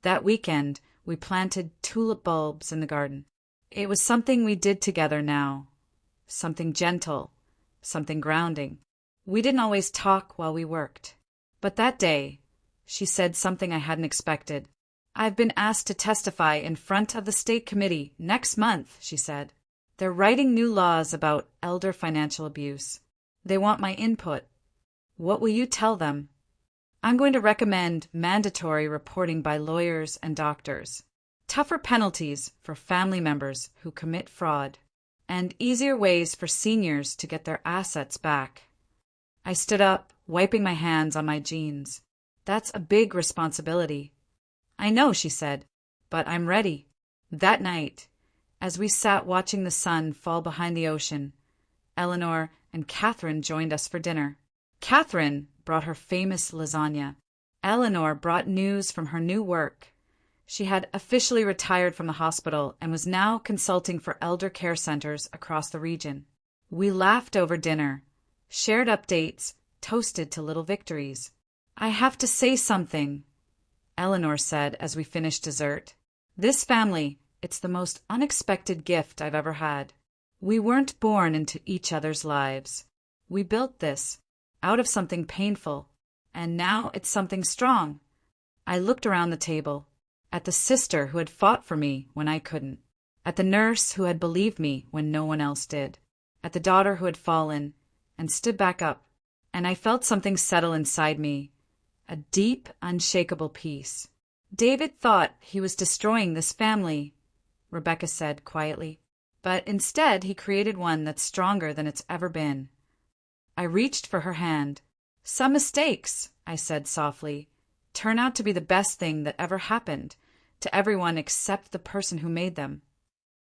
That weekend, we planted tulip bulbs in the garden. It was something we did together now. Something gentle, something grounding. We didn't always talk while we worked. But that day, she said something I hadn't expected. I've been asked to testify in front of the state committee next month, she said. They're writing new laws about elder financial abuse. They want my input. What will you tell them? I'm going to recommend mandatory reporting by lawyers and doctors, tougher penalties for family members who commit fraud, and easier ways for seniors to get their assets back. I stood up, wiping my hands on my jeans. That's a big responsibility. I know, she said, but I'm ready. That night, as we sat watching the sun fall behind the ocean, Eleanor and Catherine joined us for dinner. Catherine brought her famous lasagna. Eleanor brought news from her new work. She had officially retired from the hospital and was now consulting for elder care centers across the region. We laughed over dinner, shared updates, toasted to little victories. I have to say something, Eleanor said as we finished dessert. This family, it's the most unexpected gift I've ever had. We weren't born into each other's lives. We built this out of something painful, and now it's something strong. I looked around the table, at the sister who had fought for me when I couldn't, at the nurse who had believed me when no one else did, at the daughter who had fallen and stood back up, and I felt something settle inside me, a deep, unshakable peace. David thought he was destroying this family, Rebecca said quietly, but instead he created one that's stronger than it's ever been. I reached for her hand. Some mistakes, I said softly, turn out to be the best thing that ever happened to everyone except the person who made them.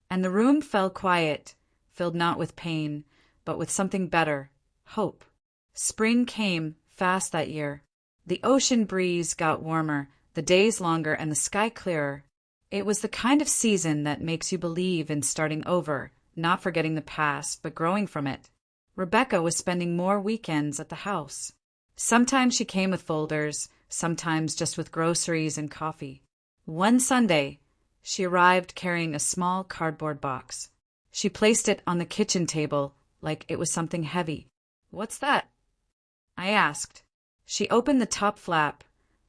And the room fell quiet, filled not with pain, but with something better, hope. Spring came fast that year. The ocean breeze got warmer, the days longer, and the sky clearer. It was the kind of season that makes you believe in starting over, not forgetting the past, but growing from it. Rebecca was spending more weekends at the house. Sometimes she came with folders, sometimes just with groceries and coffee. One Sunday, she arrived carrying a small cardboard box. She placed it on the kitchen table like it was something heavy. "What's that?" I asked. She opened the top flap,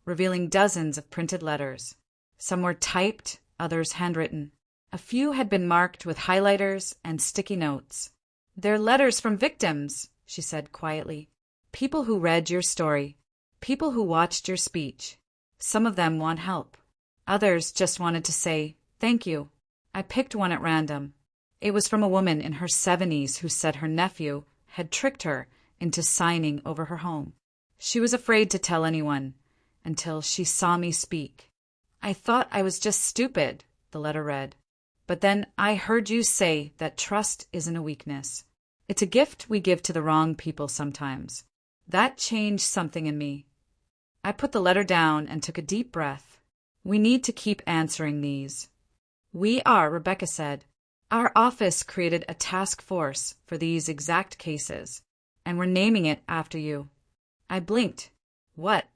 revealing dozens of printed letters. Some were typed, others handwritten. A few had been marked with highlighters and sticky notes. "They're letters from victims," she said quietly. "People who read your story. People who watched your speech. Some of them want help. Others just wanted to say, thank you." I picked one at random. It was from a woman in her 70s who said her nephew had tricked her into signing over her home. She was afraid to tell anyone until she saw me speak. "I thought I was just stupid," the letter read. "But then I heard you say that trust isn't a weakness. It's a gift we give to the wrong people sometimes." That changed something in me. I put the letter down and took a deep breath. We need to keep answering these. "We are," Rebecca said. "Our office created a task force for these exact cases, and we're naming it after you." I blinked. "What?"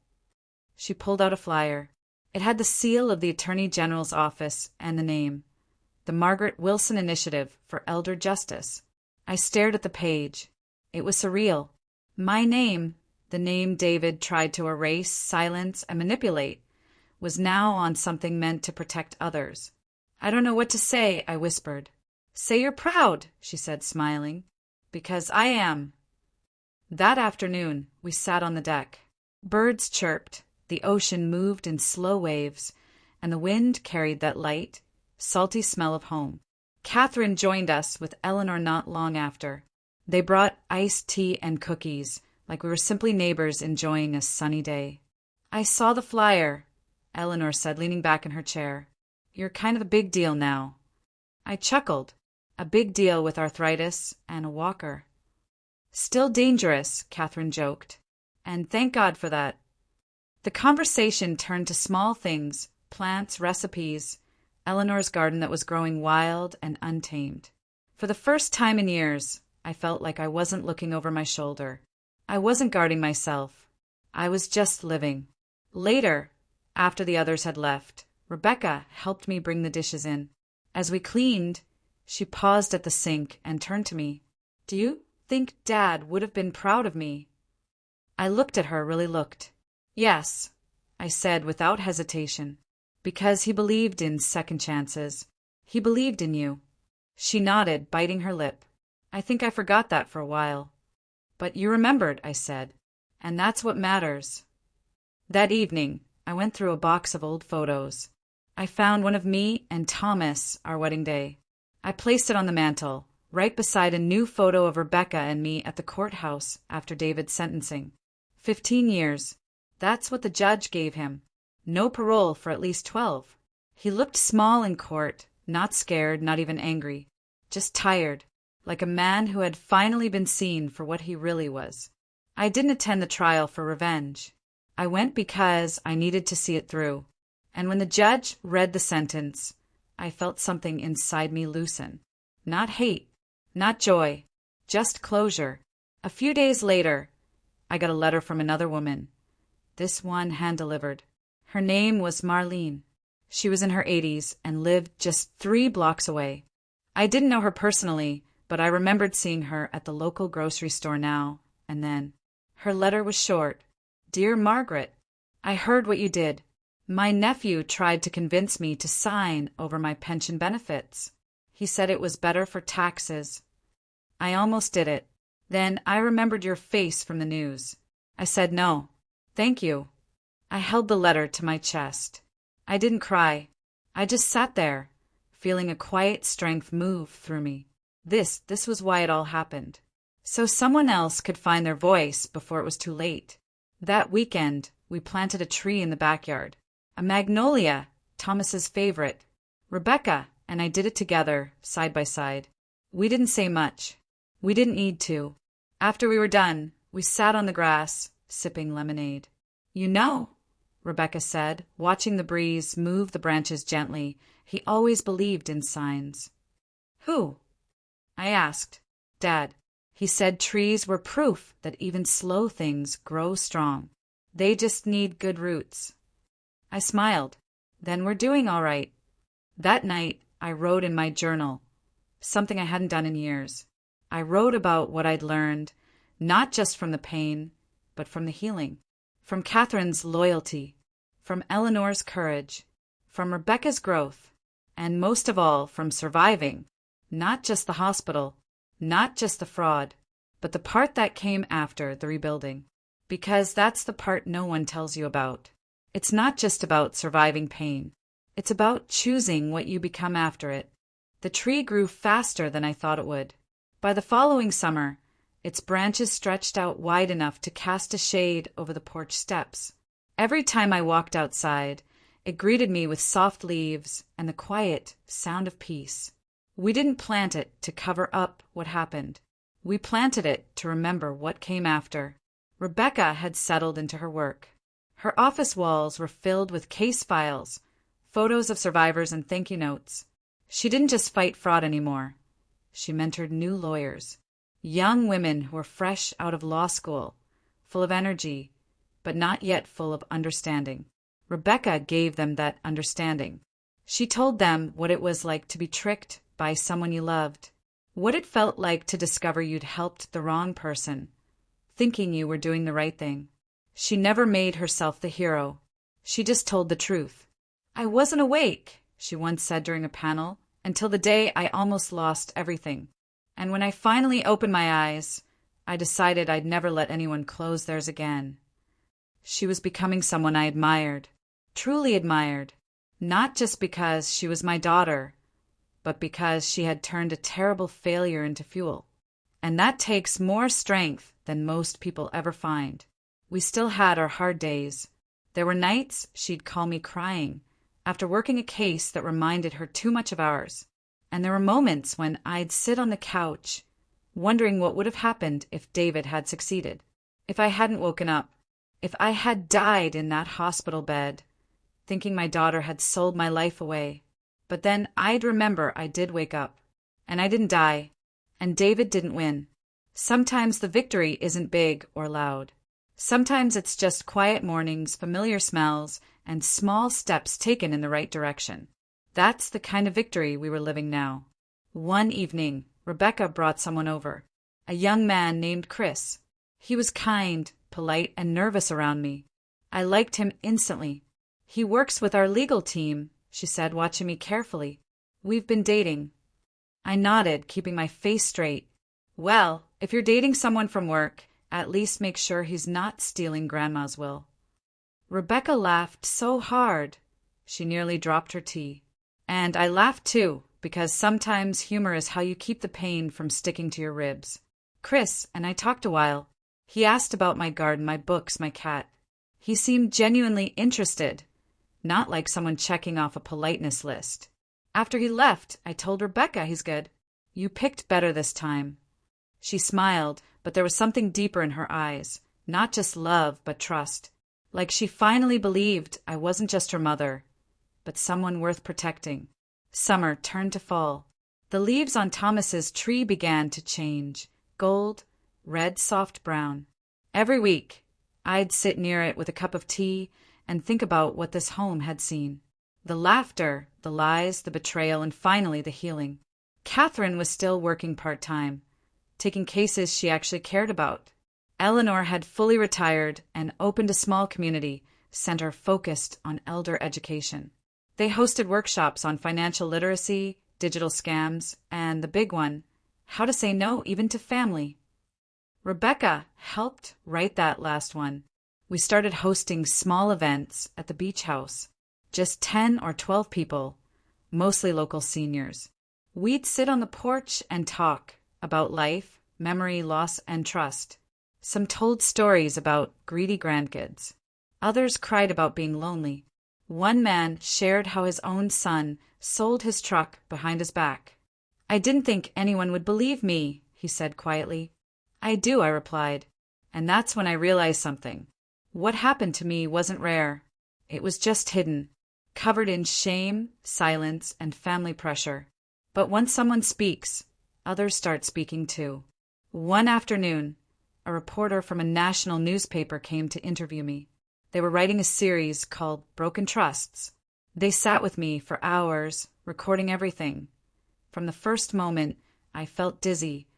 She pulled out a flyer. It had the seal of the Attorney General's office and the name, the Margaret Wilson Initiative for Elder Justice. I stared at the page. It was surreal. My name, the name David tried to erase, silence, and manipulate, was now on something meant to protect others. "I don't know what to say," I whispered. "Say you're proud," she said, smiling. "Because I am." That afternoon, we sat on the deck. Birds chirped, the ocean moved in slow waves, and the wind carried that light, salty smell of home. Catherine joined us with Eleanor not long after. They brought iced tea and cookies, like we were simply neighbors enjoying a sunny day. "I saw the flyer," Eleanor said, leaning back in her chair. "You're kind of a big deal now." I chuckled. A big deal with arthritis and a walker. "Still dangerous," Catherine joked. "And thank God for that." The conversation turned to small things, plants, recipes, Eleanor's garden that was growing wild and untamed. For the first time in years, I felt like I wasn't looking over my shoulder. I wasn't guarding myself. I was just living. Later, after the others had left, Rebecca helped me bring the dishes in. As we cleaned, she paused at the sink and turned to me. "Do you think Dad would have been proud of me?" I looked at her, really looked. "Yes," I said without hesitation, "because he believed in second chances. He believed in you." She nodded, biting her lip. "I think I forgot that for a while." "But you remembered," I said, "and that's what matters." That evening, I went through a box of old photos. I found one of me and Thomas, our wedding day. I placed it on the mantel, right beside a new photo of Rebecca and me at the courthouse after David's sentencing. 15 years. That's what the judge gave him. No parole for at least 12. He looked small in court, not scared, not even angry. Just tired, like a man who had finally been seen for what he really was. I didn't attend the trial for revenge. I went because I needed to see it through. And when the judge read the sentence, I felt something inside me loosen. Not hate, not joy, just closure. A few days later, I got a letter from another woman. This one hand-delivered. Her name was Marlene. She was in her 80s and lived just 3 blocks away. I didn't know her personally, but I remembered seeing her at the local grocery store now and then. Her letter was short. "Dear Margaret, I heard what you did. My nephew tried to convince me to sign over my pension benefits. He said it was better for taxes. I almost did it. Then I remembered your face from the news. I said no. Thank you." I held the letter to my chest. I didn't cry. I just sat there, feeling a quiet strength move through me. This was why it all happened. So someone else could find their voice before it was too late. That weekend, we planted a tree in the backyard. A magnolia, Thomas's favorite. Rebecca and I did it together, side by side. We didn't say much. We didn't need to. After we were done, we sat on the grass, sipping lemonade. "You know," Rebecca said, watching the breeze move the branches gently, "he always believed in signs." "Who?" I asked. "Dad. He said trees were proof that even slow things grow strong. They just need good roots." I smiled. "Then we're doing all right." That night, I wrote in my journal, something I hadn't done in years. I wrote about what I'd learned, not just from the pain, but from the healing. From Catherine's loyalty, from Eleanor's courage, from Rebecca's growth, and most of all from surviving, not just the hospital, not just the fraud, but the part that came after the rebuilding. Because that's the part no one tells you about. It's not just about surviving pain. It's about choosing what you become after it. The tree grew faster than I thought it would. By the following summer, its branches stretched out wide enough to cast a shade over the porch steps. Every time I walked outside, it greeted me with soft leaves and the quiet sound of peace. We didn't plant it to cover up what happened. We planted it to remember what came after. Rebecca had settled into her work. Her office walls were filled with case files, photos of survivors, and thank you notes. She didn't just fight fraud anymore. She mentored new lawyers, young women who were fresh out of law school, full of energy, but not yet full of understanding. Rebecca gave them that understanding. She told them what it was like to be tricked by someone you loved, what it felt like to discover you'd helped the wrong person, thinking you were doing the right thing. She never made herself the hero. She just told the truth. "I wasn't awake," she once said during a panel, "until the day I almost lost everything. And when I finally opened my eyes, I decided I'd never let anyone close theirs again." She was becoming someone I admired, truly admired, not just because she was my daughter, but because she had turned a terrible failure into fuel. And that takes more strength than most people ever find. We still had our hard days. There were nights she'd call me crying after working a case that reminded her too much of ours. And there were moments when I'd sit on the couch, wondering what would have happened if David had succeeded, if I hadn't woken up, if I had died in that hospital bed, thinking my daughter had sold my life away. But then I'd remember I did wake up, and I didn't die, and David didn't win. Sometimes the victory isn't big or loud. Sometimes it's just quiet mornings, familiar smells, and small steps taken in the right direction. That's the kind of victory we were living now. One evening, Rebecca brought someone over, a young man named Chris. He was kind, polite, and nervous around me. I liked him instantly. "He works with our legal team," she said, watching me carefully. "We've been dating." I nodded, keeping my face straight. "Well, if you're dating someone from work, at least make sure he's not stealing Grandma's will." Rebecca laughed so hard, she nearly dropped her tea. And I laughed too, because sometimes humor is how you keep the pain from sticking to your ribs. Chris and I talked a while. He asked about my garden, my books, my cat. He seemed genuinely interested, not like someone checking off a politeness list. After he left, I told Rebecca he's good. "You picked better this time." She smiled, but there was something deeper in her eyes, not just love, but trust. Like she finally believed I wasn't just her mother, but someone worth protecting. Summer turned to fall. The leaves on Thomas's tree began to change, gold, red, soft brown. Every week, I'd sit near it with a cup of tea and think about what this home had seen. The laughter, the lies, the betrayal, and finally the healing. Catherine was still working part-time, taking cases she actually cared about. Eleanor had fully retired and opened a small community center focused on elder education. They hosted workshops on financial literacy, digital scams, and the big one, how to say no even to family. Rebecca helped write that last one. We started hosting small events at the beach house, just 10 or 12 people, mostly local seniors. We'd sit on the porch and talk about life, memory, loss, and trust. Some told stories about greedy grandkids. Others cried about being lonely. One man shared how his own son sold his truck behind his back. "I didn't think anyone would believe me," he said quietly. "I do," I replied. And that's when I realized something. What happened to me wasn't rare. It was just hidden, covered in shame, silence, and family pressure. But once someone speaks, others start speaking too. One afternoon, a reporter from a national newspaper came to interview me. They were writing a series called Broken Trusts. They sat with me for hours, recording everything. From the first moment, I felt dizzy,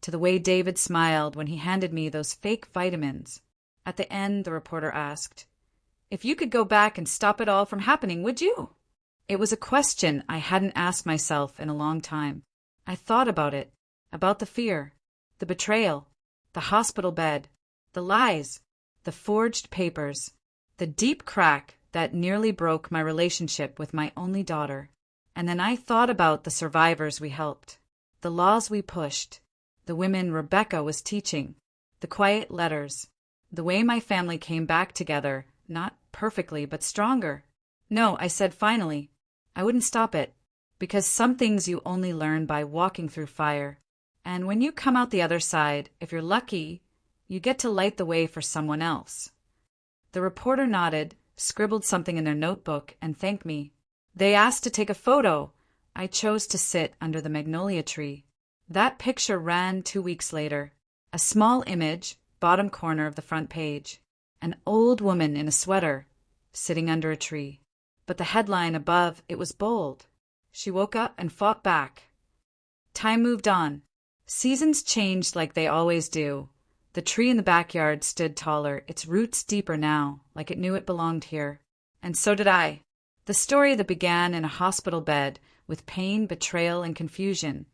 to the way David smiled when he handed me those fake vitamins. At the end, the reporter asked, "If you could go back and stop it all from happening, would you?" It was a question I hadn't asked myself in a long time. I thought about it, about the fear, the betrayal, the hospital bed, the lies, the forged papers, the deep crack that nearly broke my relationship with my only daughter. And then I thought about the survivors we helped, the laws we pushed, the women Rebecca was teaching, the quiet letters, the way my family came back together, not perfectly but stronger. No, I said finally, I wouldn't stop it, because some things you only learn by walking through fire. And when you come out the other side, if you're lucky, you get to light the way for someone else. The reporter nodded, scribbled something in their notebook, and thanked me. They asked to take a photo. I chose to sit under the magnolia tree. That picture ran 2 weeks later. A small image, bottom corner of the front page. An old woman in a sweater, sitting under a tree. But the headline above, it was bold. She woke up and fought back. Time moved on. Seasons changed like they always do. The tree in the backyard stood taller, its roots deeper now, like it knew it belonged here. And so did I. The story that began in a hospital bed, with pain, betrayal, and confusion,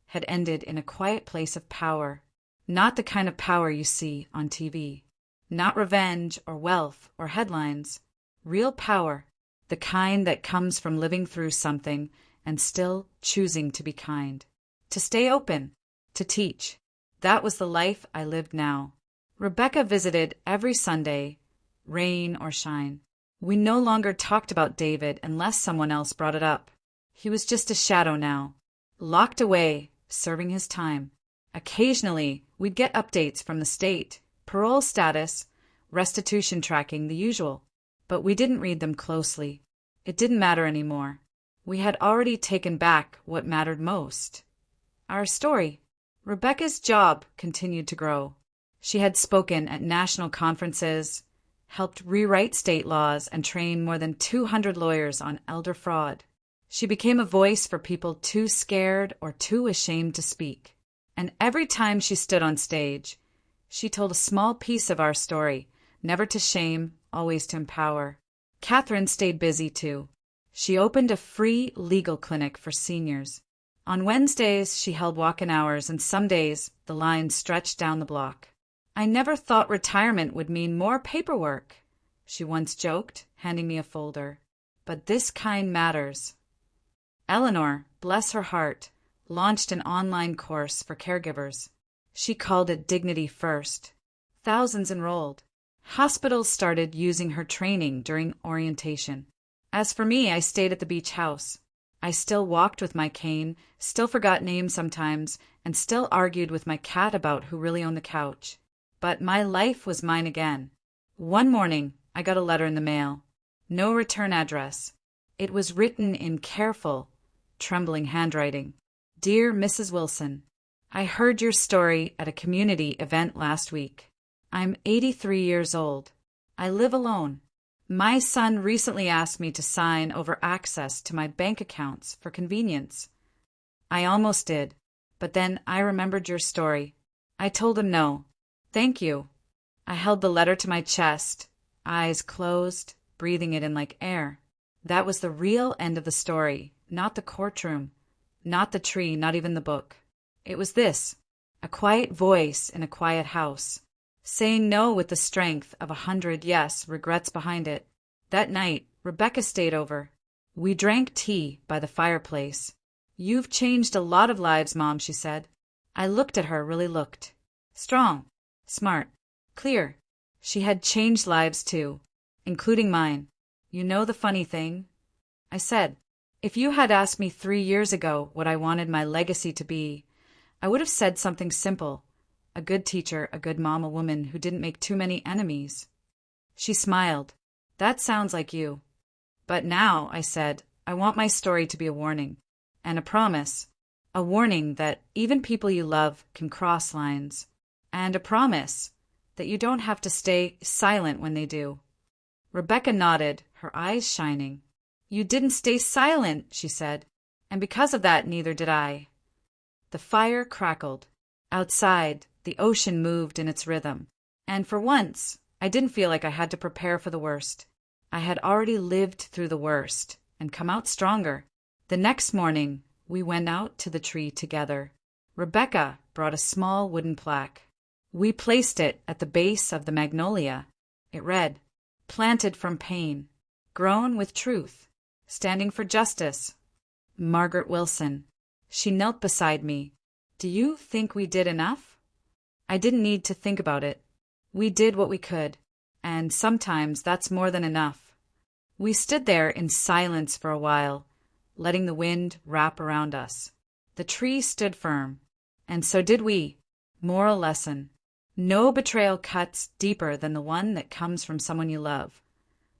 had ended in a quiet place of power. Not the kind of power you see on TV. Not revenge or wealth or headlines. Real power. The kind that comes from living through something and still choosing to be kind. To stay open. To teach. That was the life I lived now. Rebecca visited every Sunday, rain or shine. We no longer talked about David unless someone else brought it up. He was just a shadow now. Locked away, serving his time. Occasionally, we'd get updates from the state. Parole status, restitution tracking, the usual. But we didn't read them closely. It didn't matter anymore. We had already taken back what mattered most. Our story. Rebecca's job continued to grow. She had spoken at national conferences, helped rewrite state laws, and train more than 200 lawyers on elder fraud. She became a voice for people too scared or too ashamed to speak. And every time she stood on stage, she told a small piece of our story, never to shame, always to empower. Catherine stayed busy too. She opened a free legal clinic for seniors. On Wednesdays, she held walk-in hours, and some days the line stretched down the block. I never thought retirement would mean more paperwork, she once joked, handing me a folder. But this kind matters. Eleanor, bless her heart, launched an online course for caregivers. She called it Dignity First. Thousands enrolled. Hospitals started using her training during orientation. As for me, I stayed at the beach house. I still walked with my cane, still forgot names sometimes, and still argued with my cat about who really owned the couch. But my life was mine again. One morning, I got a letter in the mail. No return address. It was written in careful, trembling handwriting. Dear Mrs. Wilson, I heard your story at a community event last week. I'm 83 years old. I live alone. My son recently asked me to sign over access to my bank accounts for convenience. I almost did, but then I remembered your story. I told him no. Thank you. I held the letter to my chest, eyes closed, breathing it in like air. That was the real end of the story, not the courtroom, not the tree, not even the book. It was this, a quiet voice in a quiet house, saying no with the strength of 100 yes regrets behind it. That night, Rebecca stayed over. We drank tea by the fireplace. You've changed a lot of lives, Mom, she said. I looked at her, really looked. Strong, smart, clear. She had changed lives too, including mine. You know the funny thing? I said, if you had asked me 3 years ago what I wanted my legacy to be, I would have said something simple. A good teacher, a good mom, a woman who didn't make too many enemies. She smiled. That sounds like you. But now, I said, I want my story to be a warning. And a promise. A warning that even people you love can cross lines. And a promise that you don't have to stay silent when they do. Rebecca nodded, her eyes shining. You didn't stay silent, she said. And because of that, neither did I. The fire crackled. Outside, the ocean moved in its rhythm. And for once, I didn't feel like I had to prepare for the worst. I had already lived through the worst, and come out stronger. The next morning, we went out to the tree together. Rebecca brought a small wooden plaque. We placed it at the base of the magnolia. It read, "Planted from pain, grown with truth, standing for justice. Margaret Wilson." She knelt beside me. "Do you think we did enough?" I didn't need to think about it. We did what we could, and sometimes that's more than enough. We stood there in silence for a while, letting the wind wrap around us. The tree stood firm, and so did we. Moral lesson: no betrayal cuts deeper than the one that comes from someone you love,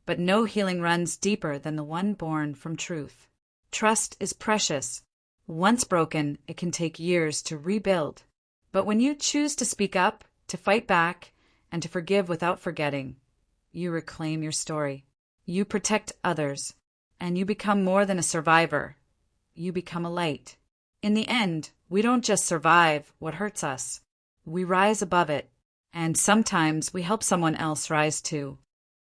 but no healing runs deeper than the one born from truth. Trust is precious. Once broken, it can take years to rebuild. But when you choose to speak up, to fight back, and to forgive without forgetting, you reclaim your story. You protect others, and you become more than a survivor. You become a light. In the end, we don't just survive what hurts us. We rise above it, and sometimes we help someone else rise too.